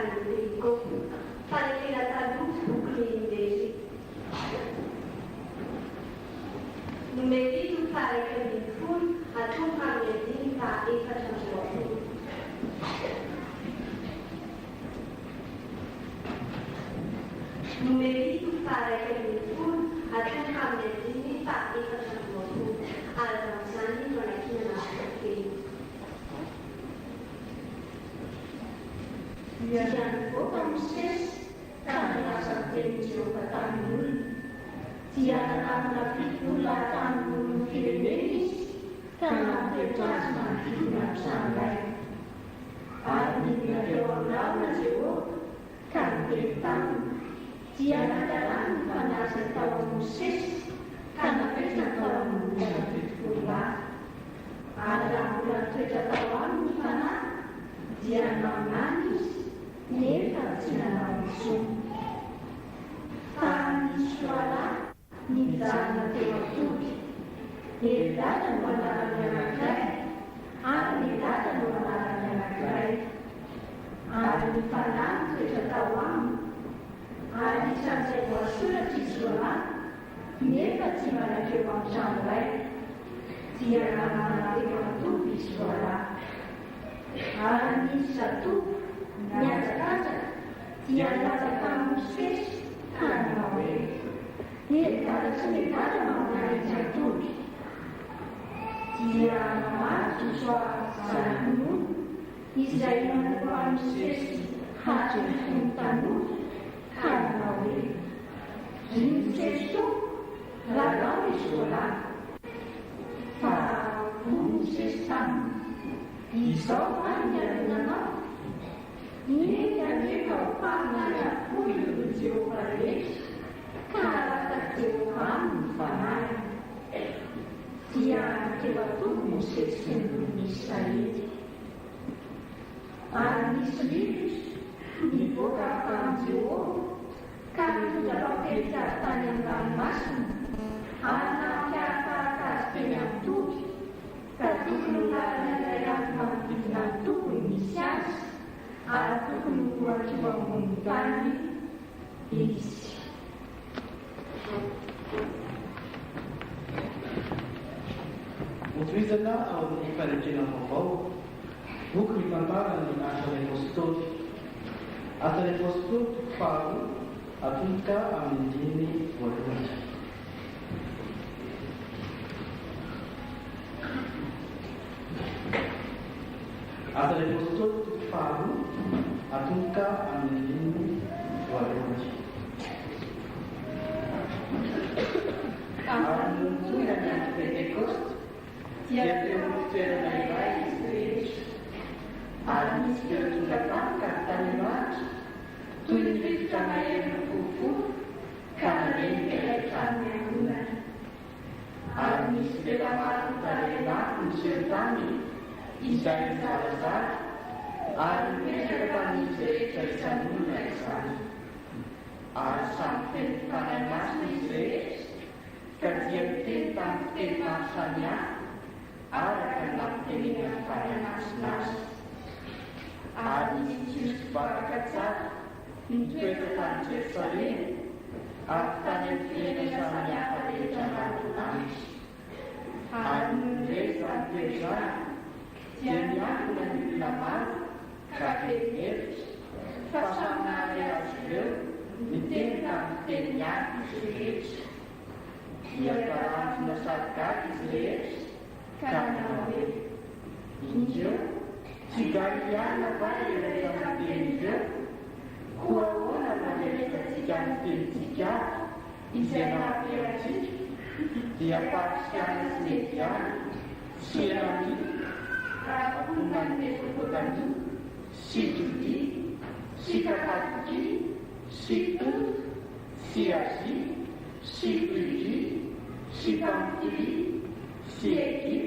fanno fare la traduzione inglese. Numeri fare che mi fu a tu parli fa e facciamo. Numeri fare che mi fu a tu parli fa e facciamo. Allora, Sani non è chi non ha che Yang Bokongses karena sepencu petangul Tiada nafikula tangul kirenis karena terjasma hidup sampai Artinya dewan lawan jiwa kan tentang tiada dalam pada setahun musis karena percakapan nafikula ada bulan percakapan karena dia manis Neka tidak langsung Tani suara Nidana tewatud Nidana warnanya rakyat Nidana warnanya rakyat Di palang ketatawang Di sampai surat di suara Neka tidak tewang sampai Tiada tewatud di suara Di satu Nyata-nyata, tiada kamu ses, kan mawe. Dia ada sementara mengenai jatuh. Tiada maju suasana, Israel kamu ses, hati tanu, kan mawe. Ini ses tu, lalu sekolah. Tahu ses tam, isau hanya nama. Ini yang kau panggil puluh jauh balik, kalau jauhan panai. Dia terlalu musik Indonesia ini. Ani sendiri di kota Tanjung, kami dapat kerja tanam masuk. Anak kata yang tu, keturunan yang makin tu Indonesia. Aku keluar coba mengundang isi. Utilizzerà di fare giro un po', buchi campana di altri posti, fanno a tutta a mentini vuole. Altri posti fanno a tutta a mentini vuole. Alhamdulillah dan Pentecost, tiap tiap dari baik Yesus. Anis sudah tangkap talimat, tulis sama yang berkufu, karena kelihatan yang guna. Anis dalam talimat menceritakan Israel Salazar, Anis depan Israel tersambung Israel. Sampai pada masa Israel. Kajian tentang masanya akan dengan pada nas. Anis para kaca itu tentang Jerusalem akan dengan pada jalan Anis. Anis yang menjadi nama kakek pasangan yang sudah tentang Yesus. Ia telah menyesatkan Israel karena Injil jika ia dapat diberikan Injil kuasa menjadi terjantin jika Israel berhasil dia pastikan sediaan siarani rapungan kesukutan si judi si kakaki si siasi si uji si pangkiri, si ekip,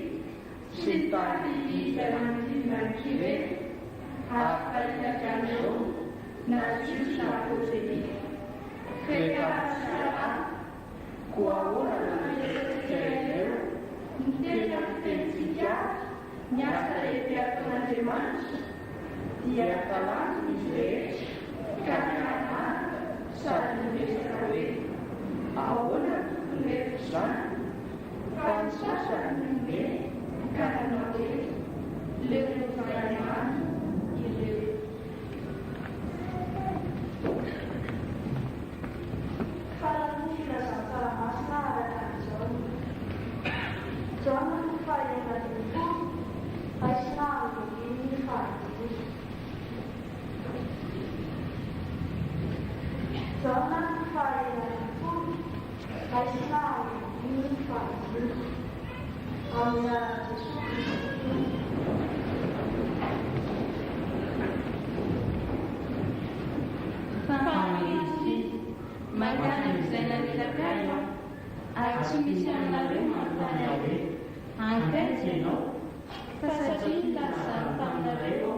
si tadi dalam firman kiri, apa yang jauh, nasi sapu sini, kereta salah, kuawal kerja, dengan pensinya, nyata dia teman-teman, dia falando nos reis, caminhar, só de descobrir, a hora do reflexão, quando só será ninguém, cada noite, livre trabalhar e livre. Falando de filosofia, mostra a hora da John não faria da vida, mas não, ele me faz. John não faria da vida, mas não, ele me faz. Olha, Famisi, magana zena nilakayo, aksumisian lalu matanawe, angkat jeno, kasajin kasar pandareo,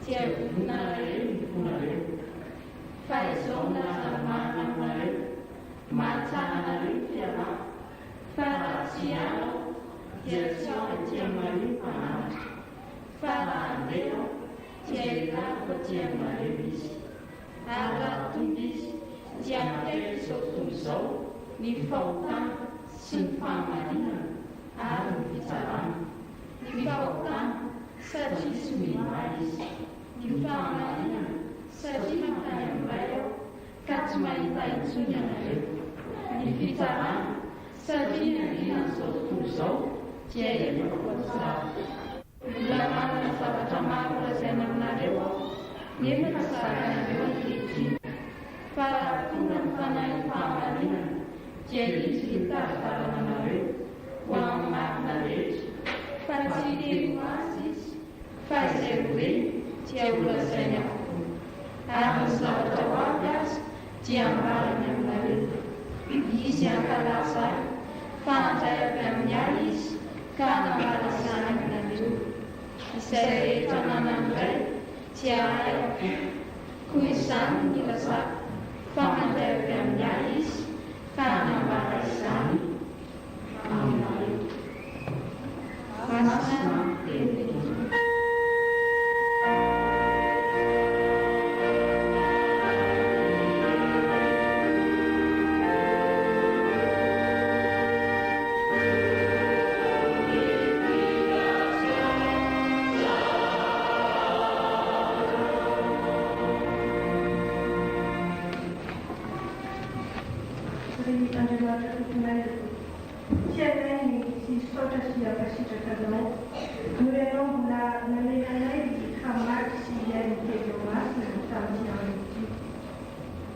cewek nareo, faisong nasama nareo, macam nareo tiara, farasiano, Jersione Tiamari Panama, Farandeo, Tiela Tiamari Bis, Agatundis, Tiamari Sotuso, Nifautan, Sinfamarina, Arvitaran, Nifautan, Sajismi Mais, Nifamarina, Sajimatayo, Katmaitai Sunyanare, Nifitaran, Sajina Sotuso, Jaya Kuasa, Lamana Sabatama Senamnarewo, Nipasara Yoki, Para Punamana Pamarina, Jaya Sita Paranare, Wang Magnare, Fasidi Wasis, Fasewe, Tiaula Senyaku, Amasatawagas, Tiambara Namare, Isya Kalasa, Fantaya Pemyalis, Kana Malasana Nalu, Isere Tananamre, Tiara, Kuisan Nilasa, Fantaya Pemyalis, Kana Malasana, Amen. Masana Devi.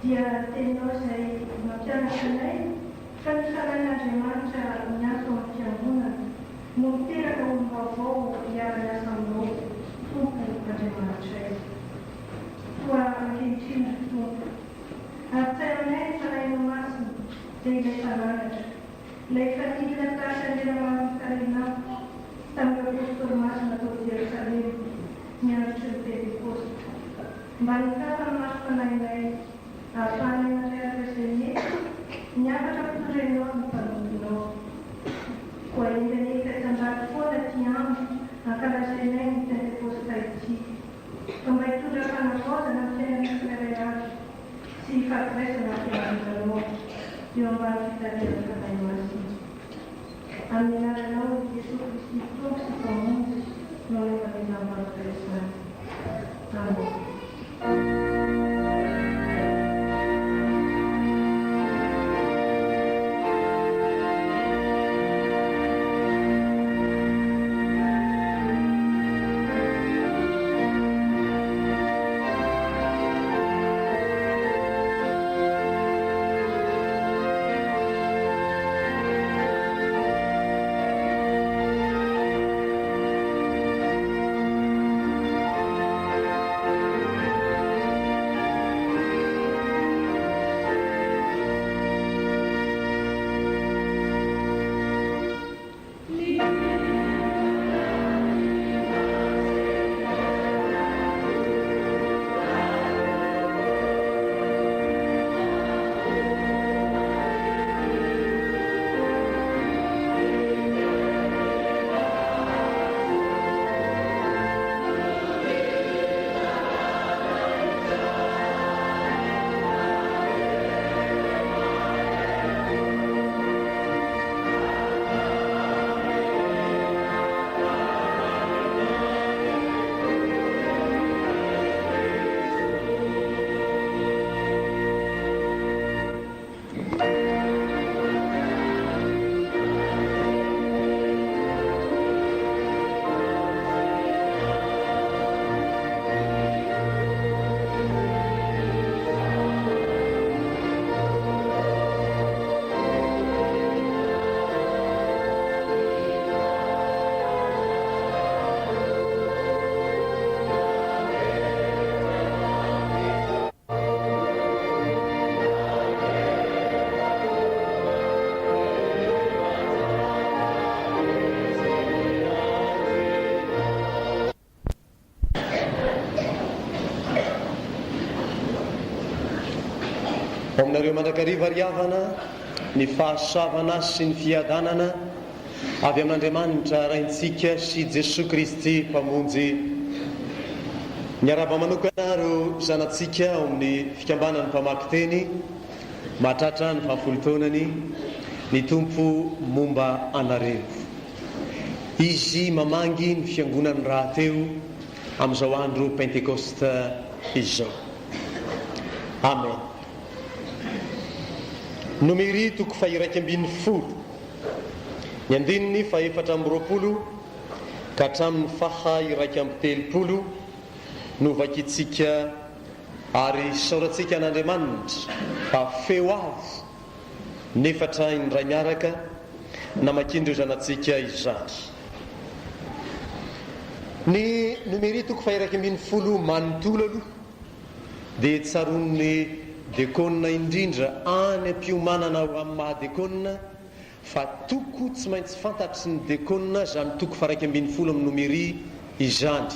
Dia tenho sei no chama sei kan sana jemancha nyaso chamuna mutira ko mbovo ya na sambo fuku ka jemancha kwa kinchina tu atene sana no masu dei sana le fatila tasha de la karina tanto questo mas na to dia sabe minha chute post Malika mas panai Asal yang saya kesini, nyata tak terjadi apa Kau ini kesandak pun tiang, akan ada yang tidak positif. Kembali tu dapat apa dalam saya kerja sifat resonansi dalam yang baru kita dapat masih. Amina dalam Yesus Kristus si kamu melalui nama Kristus. Amin. aminareo mandrakariva riavana ny fahasoavana sy ny fiadanana avy amin'Andriamanitra raintsika sy Jesosy Kristy mpamonjy ny araba manokana reo zanatsika ao amin'ny fikambanany mpamaky teny mahatratra ny fahafolontaonany ny tompo momba anareo. Izy mamangy ny fiangonany raha teo amin'izao andro pentekosta izao. Amen. Numéri toko fahiraika ambin'ny folo ny andininy fa 420 ka hatramin'ny faha iraika amby telopolo no vakitsika ary saorantsika an'Andriamanitra fa feo avy nefatra indray miaraka namakindreo zanatsika izany. Ny numéri toko fahiraika ambin'ny folo manontolo aloha dia tsaron'ny dekona indrindra any am-piomanana ho amin'ny mahadekona fa toko tsy maintsy fantatry ny dekona zany toko fahiraika ambin'ny folo amin'ny numéri izany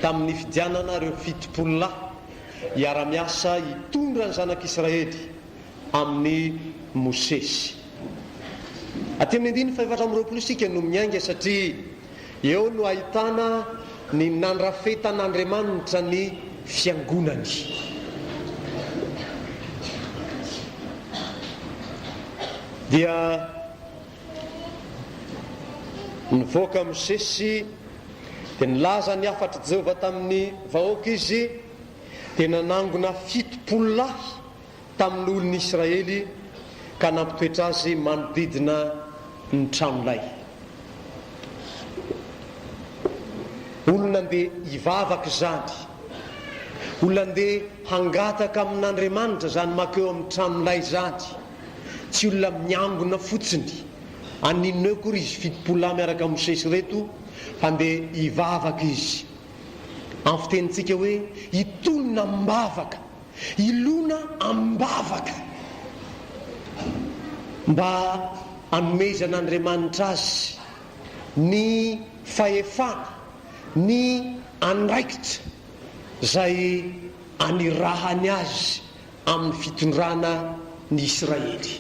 tamin'ny fidianana reo 70 hiara-miasa hitondra ny zanak'Israely amin'ny Mosesy. Aty amin'ny andiny fa 420 isika no miainga satria eo no ahitana ny nandrafetan'Andriamanitra ny fiangonany. Dia nivoaka Mosesy dia nilaza ny afatra Jehova tamin'ny vahoaka izy dia nanangona 70 lahy tamin'ny olon'Israely ka nampitoetra azy manodidina ny tranolay. Olona ndeha hivavaka zany, olona ndeha hangataka amin'Andriamanitra zany makeo amin'ny tranolay zany, tsy olona miangona fotsiny aninona eo kory izy 70 lahy miaraka Mosesy reto fa ndeha hivavaka izy. Amin'ny fitenintsika hoe hitolona mbavaka, ilona ambavaka mba hanomezan'Andriamanitra azy ny fahefana, ny andraikitra zay anirahany azy amin'ny fitondrana ny Israely.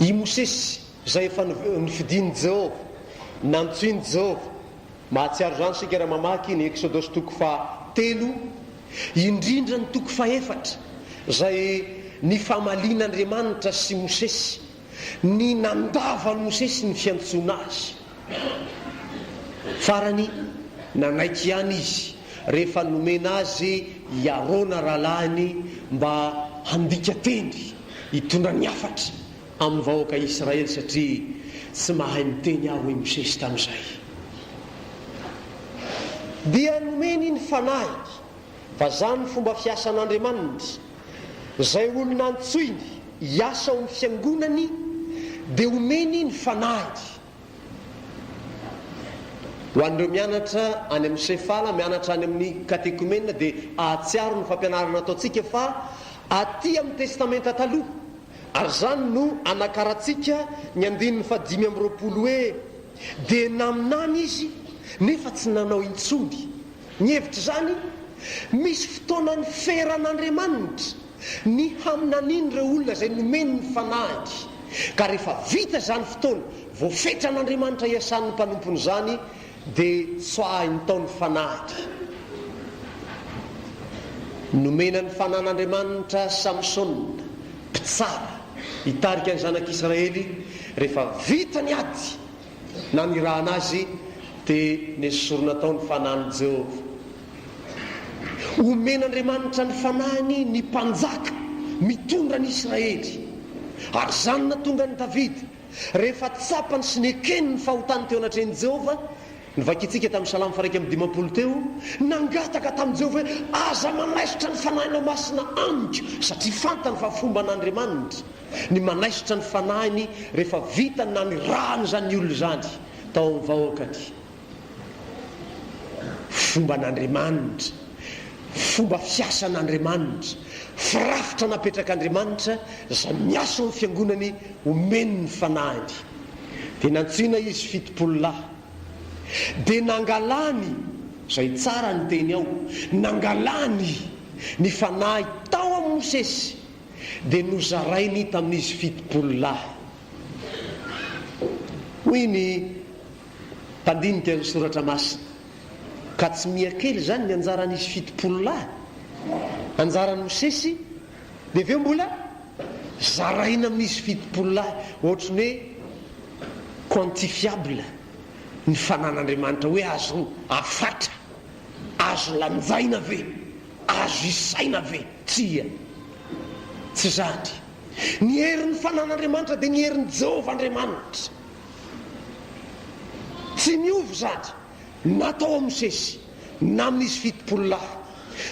I Mosesy zay efa nifidiny Jehova, nantsoiny Jehova, mahatsiaro zany sika raha mamaky ny Exodosy toko faha-3 indrindra ny toko faha-4 zay ny famalin'Andriamanitra sy Mosesy, ny nandavany Mosesy ny fiantsoana azy. Farany nanaiky ihany izy rehefa nomena azy hiarona rahalahiny mba handika teny hitondra ny afatra amin'ny vahoaka Israely satria tsy mahay miteny aho hoe Mosesy tamin'izay. Dia nomeny ny fanahy fa zany fomba fiasan'Andriamanitra zay olona antsoiny hiasa ao amin'ny fiangonany dia omeny ny fanahy. Ho an'ireo mianatra any amin'ny sefala, mianatra any amin'ny katekomena dia ahatsiaro ny fampianarana ataontsika fa aty amin'ny testamenta taloha ary zany no anakaratsika ny 520 hoe dia naminany izy nefa tsy nanao intsony. Ny hevitra zany misy fotoana ny feran'Andriamanitra ny haminaniny ireo olona zay nomeny ny fanahy, ka rehefa vita zany fotoana voafetran'Andriamanitra iasan'ny mpanompony zany dia soahiny taony fanahy. Nomena ny fanan'Andriamanitra Samson mpitsara hitarika ny zanak'Israely rehefa vita ny ady na ny rahana azy dia nesorona taony fanany Jehova. Omen'Andriamanitra ny fanahiny ny mpanjaka mitondra ny Israely ary zany natonga ny Davida rehefa tsapany sy nekeny ny fahotany teo anatreny Jehova. Nivakitsika tamin'ny Salamo 150 teo, nangataka tamin'i Jehova hoe aza manaisitra ny fanahiny ao masina amiko satria fantany fa fomba an'Andriamanitra ny manaisitra ny fanahiny rehefa vita na ny rahany zany olona zany tao amin'ny vahoakany. Fomba an'Andriamanitra, fomba fiasan'Andriamanitra, firafitra napetrak'Andriamanitra zay miasa amin'ny fiangonany omeny ny fanahiny. Dia nantsina izy 70 lahy dia nangalany zay tsara ny teny ao, nangalany ny fanahy tao amin'ny Mosesy dia nozarainy tamin'izy 70 lahy. Hoy ny mpandinika ny soratra masina, ka tsy miakely zany ny anjaran'izy 70 lahy anjaran'ny Mosesy, dia aveo mbola zaraina amin'izy 70 lahy, ohatrany hoe quantifiable ny fanan'Andriamanitra, hoe azo afatra, azo lanjaina ve, azo isaina ve? Tsy zany. Ny herin'ny fanan'Andriamanitra dia ny herin'ny Jehovah Andriamanitra, tsy miovy zany, natao amin'ny Mosesy na amin'izy 70 lahy.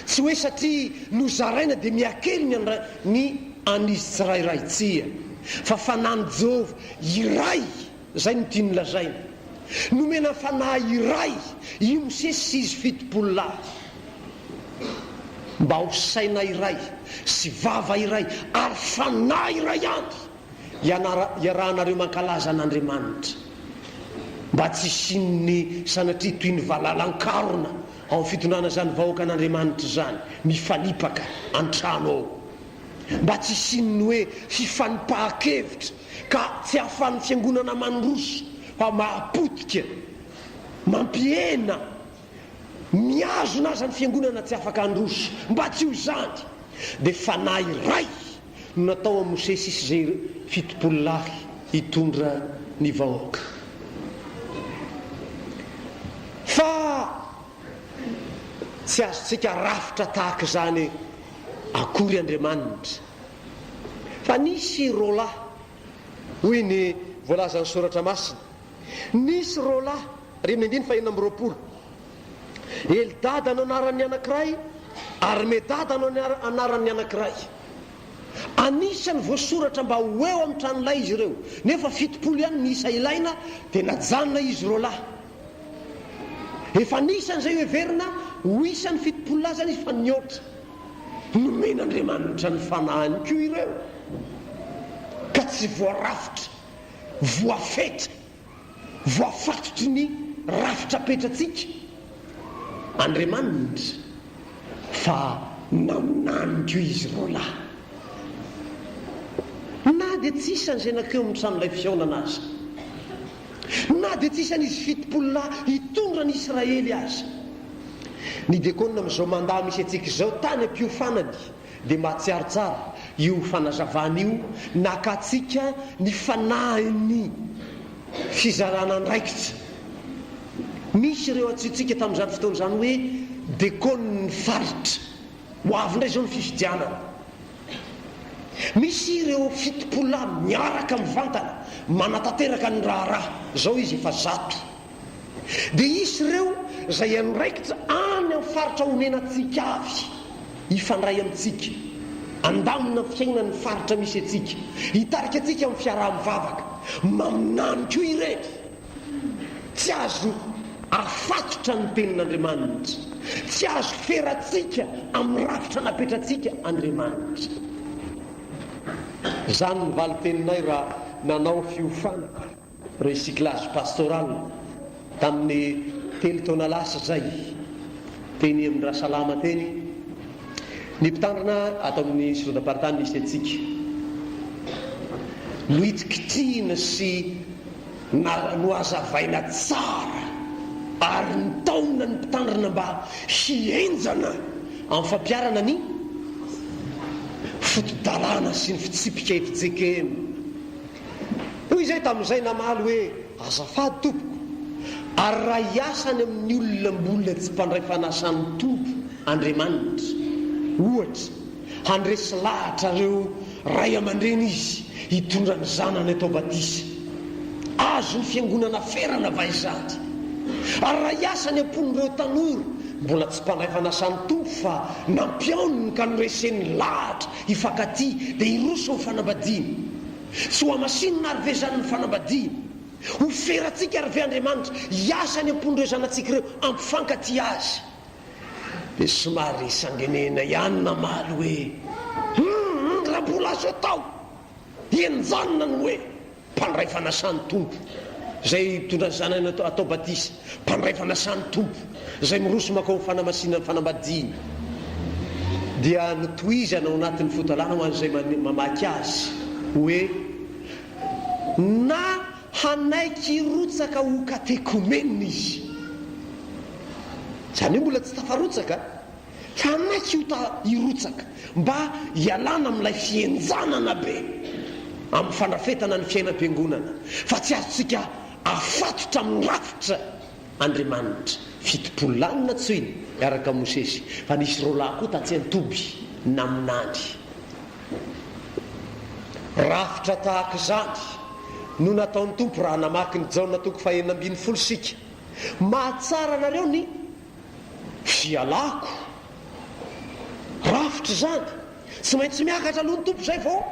Tsy hoe satria nozaraina dia miakely ny an'izy tsirairay, tsy, fa fanan'ny Jehovah iray, zay no tiany lazaina. Nomena fanahy iray i Mosesy sy izy 70 lahy, mba ho saina iray sy vava iray ary fanahy iray ihany iarahanareo mankalaza an'Andriamanitra, mba tsy sin'ny sanatria toy ny valalan-karona ao amin'ny fitondrana zany vahoaka an'Andriamanitra zany mifanipaka an-trano ao, mba tsy sinny hoe fifanipahan-kevitra ka tsy ahafan'ny fiangonana mandroso fa mahapotika, mampihena, miazona aza ny fiangonana tsy afaka androso, mba tsy ho zany. Dia fanahy iray no natao amin'ny Mosesy sy zay 70 lahy hitondra ny vahoaka. Fa tsy azontsika rafitra tahaka zany akory Andriamanitra, fa nisy rolahy, hoy ny voalazan'ny soratra masina, nisy rolahy 2:20 Eldada no anaran'ny anankiray ary Medada no anaran'ny anankiray. Anisany voasoratra mba ho eo amin'ny tranolay izy ireo, nefa 70 ihany nisa ilaina dia najanona izy rolahy. Efa nisany zay heverina ho isan'ny 70 lahy zany izy, fa niotra nomen'Andriamanitra ny fanahiny koa ireo, ka tsy voarafitra, voafetra, voafatotry ny rafitra petratsika Andriamanitra, fa naminany koa izy rolahy. Na dia tsy isan'izay nakeo amin'ny tranolay fihaonana azy, na dia tsy isan'izy 70 lahy hitondra ny Israely azy. Ny diakona amin'izao mandaha misy antsika izao tany am-piofanany dia mahatsiaro tsara io fanazavana io, nakatsika ny fanahiny fizarana andraikitra. Misy ireo atsitsika tamin'izany fotoana zany hoe diakon'ny faritra, ho avy indray zao ny fifidianana. Misy ireo 70 lahy miaraka mivantana manatanteraka ny raharaha, zao izy efa 100. Dia isy ireo zay andraikitra any amin'ny faritra honenantsika avy, hifandray amintsika, andamina fiainana ny faritra misy atsika, hitarika atsika amin'ny fiaraha-mivavaka, maminany koa ireny. Tsy azo afatotra ny tenin'Andriamanitra, tsy azo feratsika amin'ny rafitra napetratsika Andriamanitra. Zany ny valiteninay raha nanao fiofana recyclage pastoral tamin'ny 3 taona lasa zay, teny amin'ny Rahasalama teny, ny mpitandrina ato amin'ny solodapartany misy atsika no hitikitihina sy noazavaina tsara ary nitaona ny mpitandrina mba hienjana amin'ny fampiarana ny fotodalana sy ny fitsipika FJKM. Hoy izay tamin'izay namaly hoe azafady tompoko, ary raha hiasany amin'ny olona mbola tsy mpandray fanasan'ny tompo Andriamanitra, ohatra handresy lahatra reo ray aman-dreny izy hitondra ny zanany atao batisa, azo ny fiangonana ferana vaizady. Ary raha hiasany ampon'ireo tanora mbola tsy mpandray fanasan'ny tompo fa nampiaoniny ka noresen'ny lahatra hifankaty dia hiroso ny fanambadiana, tsy ho amasinina aryvezan'ny fanambadiana, ho feratsika ary ve Andriamanitra hiasany ampon'ireo zanatsika ireo ampifankaty azy. Dia somary sangenena ihany namaly hoe raha mbola azo atao, enjanona ny hoe mpandray fanasan'ny tompo zay mitondra ny zanany atao batisa, mpandray fanasan'ny tompo zay miroso makao fanamasinany fanambadiana. dia notoizana ao anatin'ny fotalana ho an'izay mamaky azy hoe na hanaiky rotsaka ho katekomenina izy, zany hoe mbola tsy tafarotsaka fa hanaiky hirotsaka mba hialana amin'ilay fienjanana be amin'ny fandrafetana ny fiainam-piangonana, fa tsy azontsika afatotra amin'ny rafitra Andriamanitra. Fitopolo-lanina tsy iny miaraka Mosesy, fa nisy roalahy koa tatsy antoby naminany. Rafitra tahaka izany no nataon'ny tompo raha namaky ny Jaona 9:20 mahatsara anareo ny fialako. Rafitra zany tsy maintsy miakatra aloha ny tompo zay vao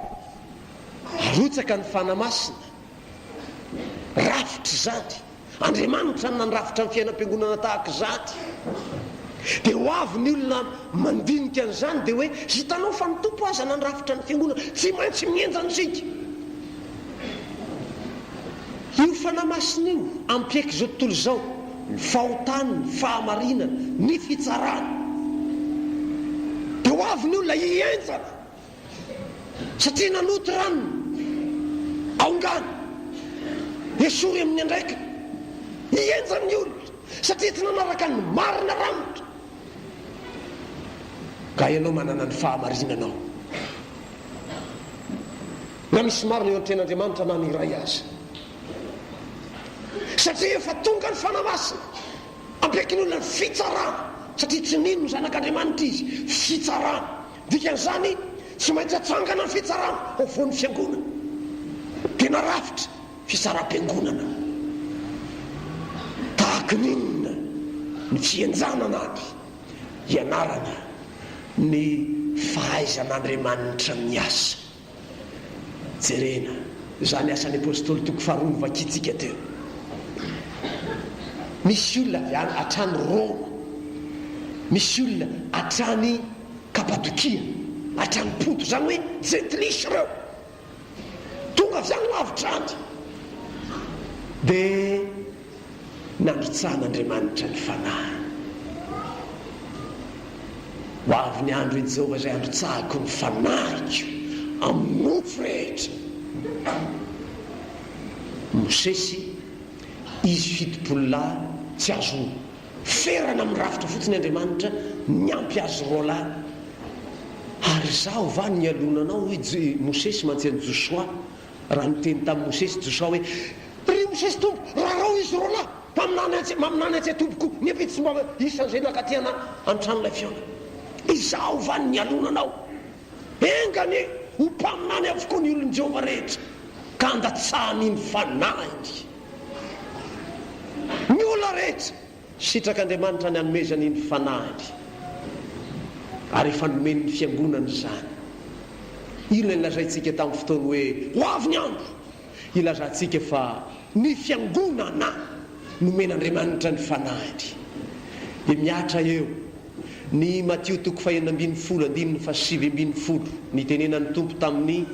arotsaka ny fanamasina. Rafitra zany Andriamanitra na ny rafitra ny fiainam-piangonana tahaka izany, dia ho avy ny olona mandinika an'izany dia hoe hitanao fa ny tompo aza na ny rafitra ny fiangonana, tsy maintsy mienja antsika. Io fanamasina io ampiaiky zao tontolo izao, ny fahotany, ny fahamarinana, ny fitsarana, dia ho avy ny olona hienjana satria nanoty ranony aongany esory amin'ny andraikiny, hienjany olona satria tsy nanaraka ny marina ramitra. Ka ianao manana ny fahamarinanao, na misy marina eo an-tren'Andriamanitra na ny iray azy, satria efa tonga ny fanamasina ampiaiky ny olona ny fitsarana, satria tsy nino ny zanak'Andriamanitra izy, fitsarana. Dikan'izany tsy maintsy atsangana ny fitsarana ao voan'ny fiangonana, tena rafitra fitsara-piangonana tahaka ninona ny fienjanana any, hianarana ny fahaizan'Andriamanitra miasa. Jerena zany asan'ny apôstôly 2 vakitsika teo. Misy olona avy any hatrany Roma, misy olona hatrany Kapadokia, hatrany Ponto, zany hoe Jetlisy reo tonga avy any lavitra any, dia nanitsahan'Andriamanitra ny fanahy. Ho avy ny andro eny Jehovah zay androtsahako ny fanahiko amin'ny nofo rehetra. Mosesy izy fitopolo-lahy tsy azo ferana amin'ny rafitra fotsiny Andriamanitra niampy azy roalahy. Ary zaho va ny alonanao hoe Mosesy mantsy Joshua, raha niteny tamin'ny Mosesy Joshua hoe ry Mosesy tompo, raha rao izy roalahy maminany atsy tompoko niapety tsy mba isan'izay nakatyana an-tranolay fiona. Izaho va ny alonanao, engany ho mpaminany avokoa ny olon'i Jehovah rehetra ka andatsahany ny fanahiny. Ny olona rehetra sitrak'Andriamanitra ny anomezany ny fanahiny, ary efa nomeny ny fiangonana zany. Ilo ilazaintsika tamin'ny fotoana hoe ho avy ny andro, ilazantsika fa ny fiangonana nomen'Andriamanitra ny fanahiny. Dia miatra eo ny Matteo 5:7-7 ny tenenan'ny tompo tamin'ny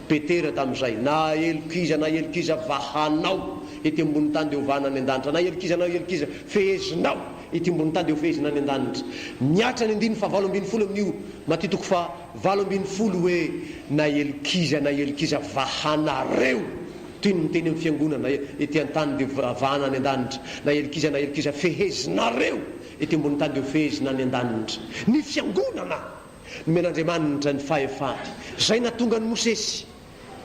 Petera tamin'izay, na elokiza vahanao ety ambony tany dia ovana any an-danitra, na elokiza fehezinao ety ambony tany dia ho fehezina any an-danitra. Miatra ny 7:7 amin'io Matteo 5:7 hoe na elokiza vahanareo, toy ny miteny amin'ny fiangonana ety an-tany dia vahana any an-danitra, na elokiza fehezinareo ety ambony tany dia ho fehezina any an-danitra. Ny fiangonana nomen'Andriamanitra ny fahefany. Zay natonga ny Mosesy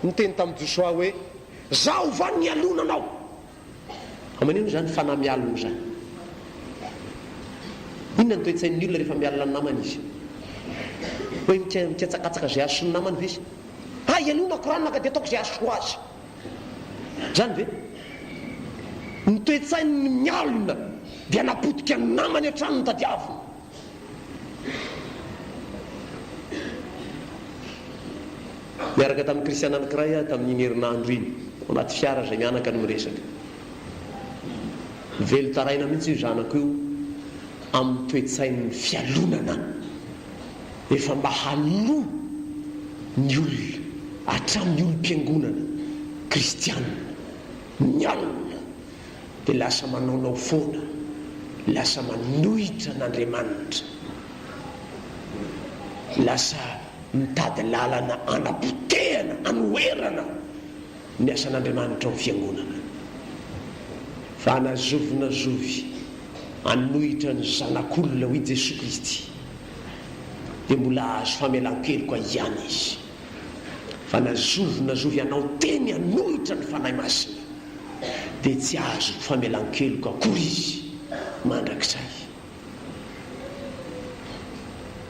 niteny tamin'ny Joshua hoe zaho va ny alonanao. Amanino zany fanahy mialona zany? Inona ny toe-tsain'ny olona rehefa mialina ny namany izy? Hoe mitiatsakatsaka zay azo ny namany ve izy? Ialonako ranaka dia ataoko zay azo azy. Zany ve? Ny toe-tsain'ny mialona dia napotika ny namany hatrany ny tadiaviny. Miaraka tamin'ny kristiana anankiray tamin'iny herinandro iny ao anaty fiara zay mianaka no miresaka. Velo taraina mihitsy io zanako io amin'ny toe-tsain'ny fialonana, efa mba haloa ny olona hatramin'ny olom-piangonana kristianina mialona, dia lasa manaonao foana, lasa manohitra n'Andriamanitra. lasa mitady lalana anapotehana anoerana ny asan'Andriamanitra ao fiangonana fa anazovy anohitra ny zanak'olona ho i Jesosy Kristy dia mbola azo famelan-keloka ihany izy fa nazovy anao teny anohitra ny fanahy masina dia tsy azo famelan-keloka akory izy mandrakizay.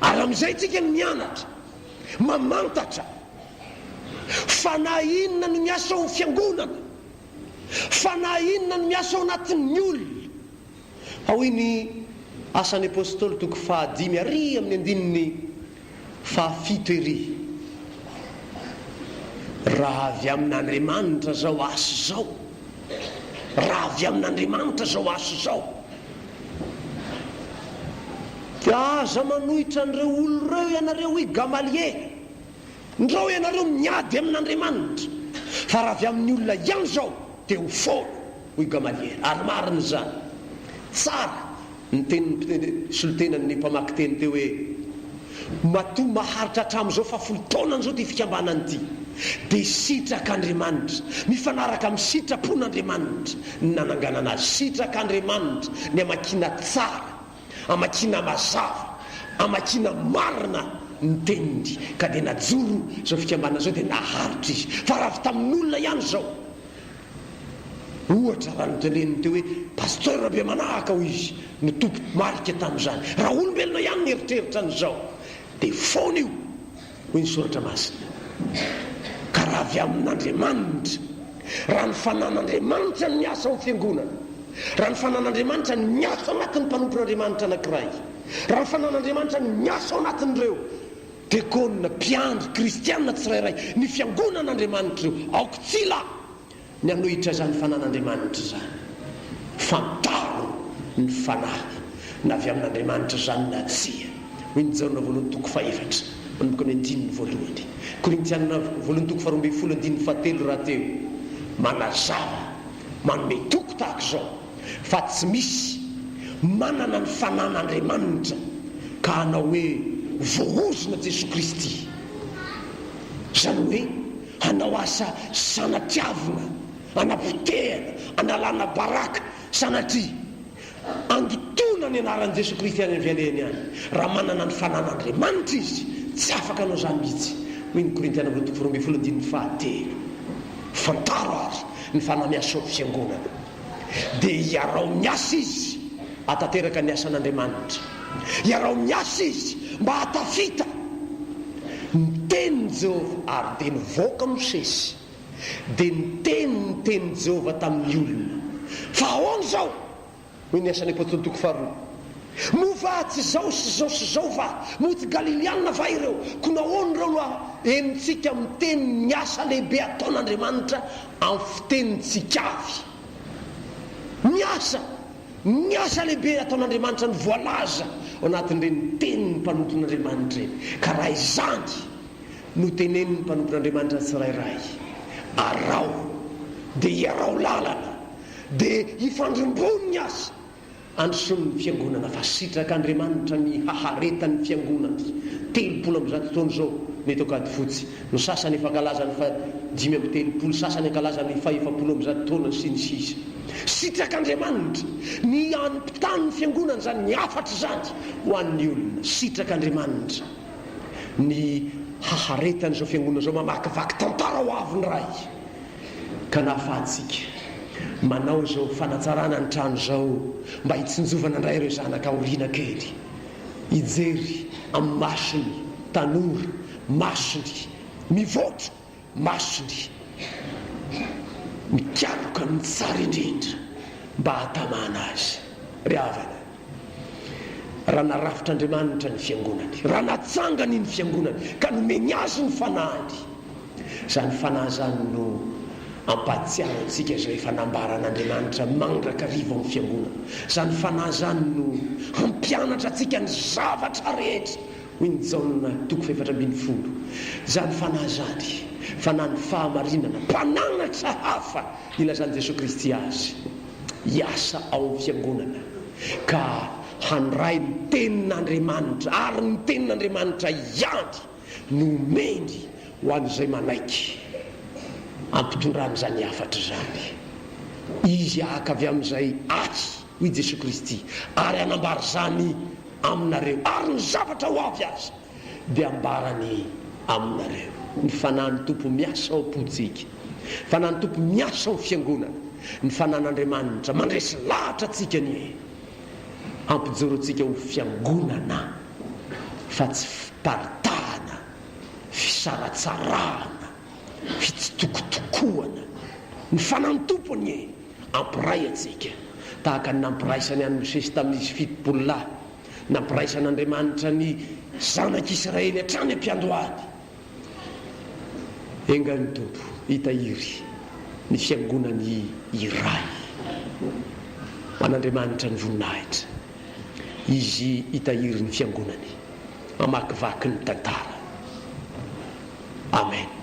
Ary amin'izay tsika ny mianatra mamantatra fa na inona no miasa ao fiangonana, fa na inona no miasa ao anatin'ny olona. Ao iny asan'ny apôstôly toko 5 ary amin'ny andininy 7 ery. Raha avy amin'Andriamanitra zao asa zao, raha avy amin'Andriamanitra zao asa zao, dia aza manohitra an'ireo olon'ireo ianareo hoe Gamaliel, ndreo ianareo miady amin'Andriamanitra, fa raha avy amin'ny olona ihany zao dia ho foana hoy Gamaliel. Ary marina zany. Tsara ny teny solotenan'ny mpamaky teny teo hoe matoa maharitra hatramin'izao fa 10 taona n'izao ty fikambanany ity dia sitrak'Andriamanitra, mifanaraka amin'ny sitrapon'Andriamanitra ny nananganana azy. Sitrak'Andriamanitra ny amakina tsara, amakina mazava, amakina marina ny teniny ka dia najoro zao fikambana zao dia naharitra izy. Fa raha avy tamin'olona ihany zao, ohatra raha noteneniny teo hoe pasteur be manahaka ho izy ny tompo marika tamin'izany, raha olombelona ihany nieritreritra an'izao dia foana io hoy ny soratra masina. Ka raha avy amin'Andriamanitra, raha ny fanan'Andriamanitra ny miasa ao fiangonana, raha ny fanan'Andriamanitra ny miasa anatin'ny mpanompon'Andriamanitra anankiray, raha ny fanan'Andriamanitra ny miasa ao anatin'ireo diakônina, mpiandry, kristianina tsirairay, ny fiangonan'Andriamanitra io, aoko tsila ny anohitra zany fanan'Andriamanitra zany. Fantaro ny fanahy na avy amin'Andriamanitra zany na tsia. Hoy ny Jaona voalohany toko 4 manomboka ny 9 voalohany, Korintianina voalohany toko 12 7 raha teo manazava manome toko tahaka zao fa tsy misy manana ny fanan'Andriamanitra ka hanao hoe vohozona Jesosy Kristy, zany hoe hanao asa sanatiavina, anapotehana, analana baraka sanatria angitona ny anaran'i Jesosy Kristy any amin'ny any. Raha manana ny fanan'Andriamanitra izy tsy afaka anao zany mihitsy. Hoy ny Korintiana voalohany toko 12 fantaro azy ny fanahy miasa ao fiangonana dia iarao miasa izy atateraka ny asan'Andriamanitra, iarao miasa izy mba hatafita ny tenin'i Jehova ary dia nivoaka Mosesy dia ny tenin'ny Jehova tamin'ny olona. Fa ahoana zao? Hoy ny asan'ny apôstôly toko 4 mova tsy zao sy zao sy zao va moty Galiliana va ireo ko nahoana ireo loa enitsika miteny ny asa lehibe ataon'Andriamanitra amin'ny fitenintsika avy. Ny asa lehibe ataon'Andriamanitra ny voalaza ao anatin'ireny tenin'ny mpanompon'Andriamanitra reny. Ka raha izany no tenenin'ny mpanompon'Andriamanitra tsirairay, arao dia iarao lalana dia ifandrombony ny asa androson'ny fiangonana. Fa sitrak'Andriamanitra ny haharetan'ny fiangonana 70 taona zao mety akady fotsy. No sasany efa kalazany fa 5 sasany ankalazany fa 70 taona sy ny sisa. Sitrak'Andriamanitra ny ampitanin'ny fiangonana zany ny afatra zany ho an'ny olona. Sitrak'Andriamanitra ny haharetany zao fiangonana zao mamakivaky tantara ho avy ny ray. Ka nahafahatsika manao zao fanatsarana ny trano zao mba hitsinjovana indray ireo zanaka aoriana kely, hijery amin'ny masony tanora, masony mivoatra, masony mikaloka ny tsara indrindra mba hatamana azy. Ry havana, raha narafitr'Andriamanitra ny fiangonany, raha natsangany ny fiangonany ka nomeny azy ny fanahany, zany fanahy zany no ampatsiarantsika zao efa nambaran'Andriamanitra mandraka riva amin'ny fiangonana. Zany fanahy zany no hampianatra atsika ny zavatra rehetra. Hoy ny Jaona toko 4:10. Zany fanahy zany fanahy ny fahamarinana, mpananatra hafa ilazany Jesosy Kristy azy hiasa ao amin'ny fiangonana ka handray ny tenin'Andriamanitra ary ny tenin'Andriamanitra iandry nomendry ho an'izay manaiky ampitondranyzany afatra zany. Izy aka avy amin'izay aky hoy Jesosy Kristy ary anambary zany aminareo, ary ny zavatra ho avy azy dia ambarany aminareo. Ny fanahiny tompo miasa ao am-potsika, fanahiny tompo miasa ao fiangonana, ny fanan'Andriamanitra mandresy lahatra atsika ny ampijoro atsika ho fiangonana fa tsy fiparitahana, fisaratsarahana, fitsitokotokoana. Ny fanahiny tompony ampiray atsika tahaka ny nampiraisany any Mosesy tamin'izy 70 lahy, nampiraisan'Andriamanitra ny zanak'Israely hatrany ampiandohany. Engany tompo hitahiry ny fiangonany iray man'Andriamanitra ny voninahitra, izy hitahiry ny fiangonany mamakivaky ny tantara. Amen.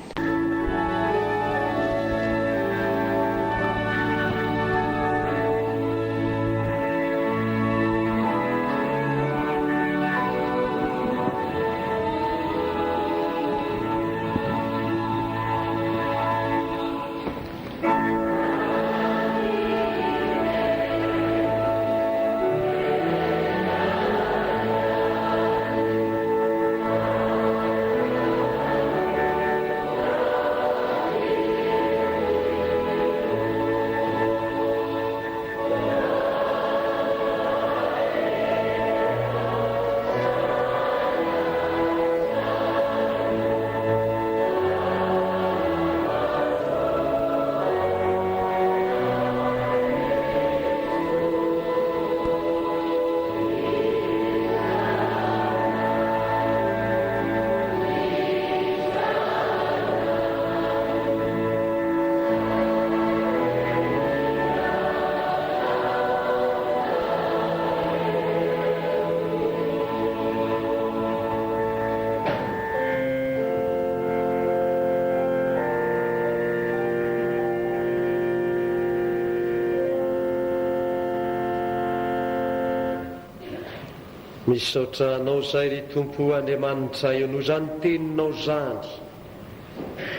Misaotra anao zay ry Tompo Andriamanitra eo noho zany teninao zany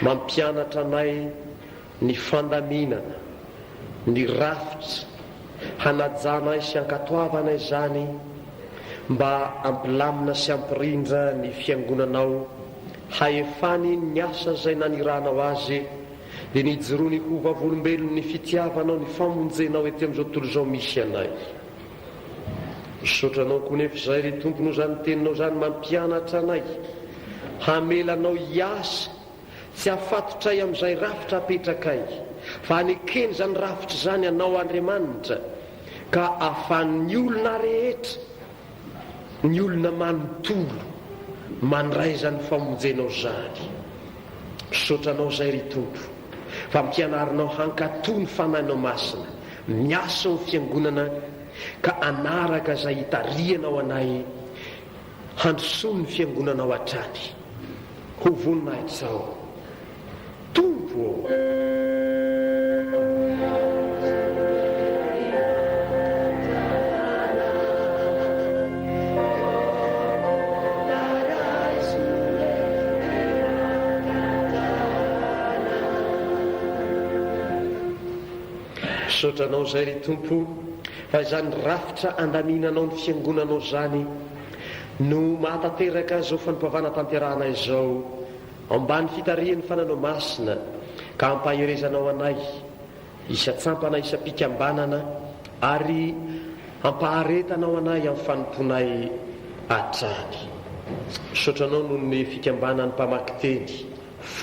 mampianatra anay ny fandaminana, ny rafitra hanajanay sy ankatoavanay zany mba ampilamina sy ampirindra ny fiangonanao, haefany ny asa zay naniranao azy dia nijoro ny hovavolombelony ny fitiavanao, ny famonjenao ety amin'izao tontolo izao misy anay. Misotranao koa nefa izay ry Tompo noho zany teninao zany mampianatra anay hamelanao hiasa tsy hafatotray amin'izay rafitra apetrakay, fa hanekeny zany rafitra zany anao Andriamanitra ka ahafahan'ny olona rehetra, ny olona manontolo mandray zany famonjenao zany. Misotranao zay ry Tompo fa mpianarinao hankatoa ny fanahinao masina miasa ho fiangonana ka anaraka zay hitarianao anay handrosoa ny fiangonanao hatrany ho voninahitsao Tompo. Misotranao zay ry Tompo fa izany rafitra andaminanao ny fiangonanao zany no mahatateraka zao fanimpavana tanterahana izao ambany fitarian'ny fananao masina ka ampaherezanao anay isatsampana isam-pikambanana ary ampaharetanao anay amin'ny fanomponay hatrany. Misotranao noho ny fikambanany mpamaky teny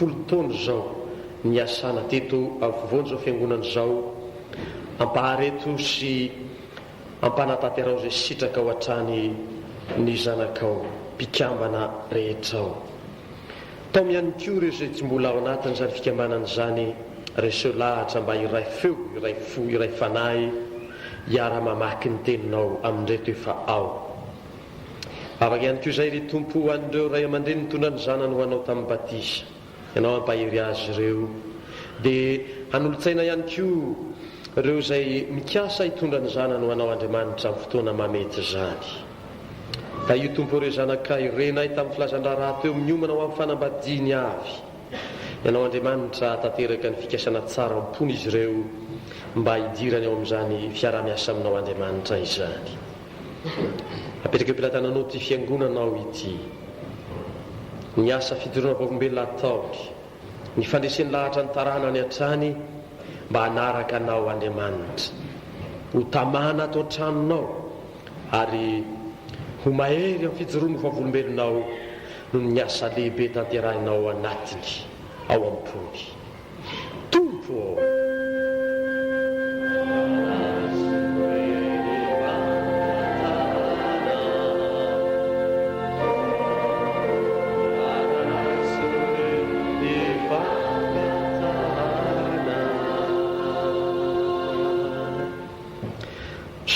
10 taona zao ny asana teto afovoany zao fiangonana zao, ampahareto sy ampanatanterao zay sitraka ao hatrany ny zanakao mpikambana rehetrao. Tao ihany koa ireo zay tsy mbola ao anatiny zany fikambanana zany reseo lahatra mba iray feo, iray fo, iray fanahy hiara-mamaky ny teninao amin'ndreto efa ao. Afaka ihany koa zay ry Tompo an'ireo ray aman-dreny nitondra ny zanany ho anao tamin'ny batisa, ianao ampahery azy ireo dia hanolotsaina ihany koa reo izay mikasa hitondra ny zanany ho anao Andriamanitra amin'ny fotoana mamety zany. Da io tompo ireo zanakay renay tamin'ny filazan-draharaha teo miomana ho amin'ny fanambadiany avy. Ianao Andriamanitra tanteraka ny fikasana tsara ampony izy ireo mba hidirany ao amin'izany fiara-miasa aminao Andriamanitra izany. Apetraka am-pilatananao ty fiangonanao ity, ny asa fidorona vaolombelona ataony, ny fandresen'ny lahatra ny tarana ny hatrany mba hanaraka anao Andriamanitra, ho tamana atao tranonao ary ho mahery amin'ny fijorono vaolombelonao noho ny asa lehibe tanterahinao anatiny ao ampony. Tompo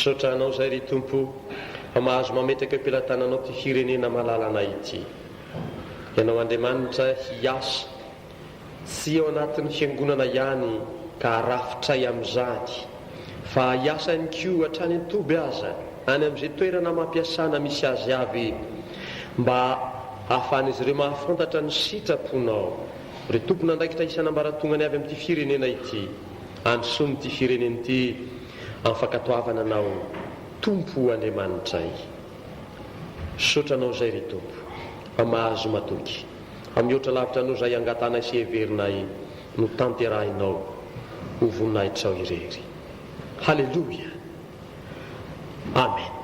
sotranao zay ry tompo fa mahazo mametraka am-pilatananao ty firenena malalana ity. Ianao Andriamanitra hiasa tsy ao anatin'ny fiangonana ihany ka rafitray amin'izany, fa hiasa ihany koa hatrany an-toby aza any amin'izay toerana mampiasana misy azy avy mba ahafahan'izy ireo mahafantatra ny sitraponao. Re tompona andraikitra isan'ambaratongany avy amin'ity firenena ity, androsoany ty firenena ity amin'ny fankatoavana anao tompo Andriamanitray. Sotranao zay ry tompo fa mahazo matoky amin'ny oatra lavitra anao zay angatana sy heverinay no tanterahinao ho voninahitrao irery. Halleluia, amen.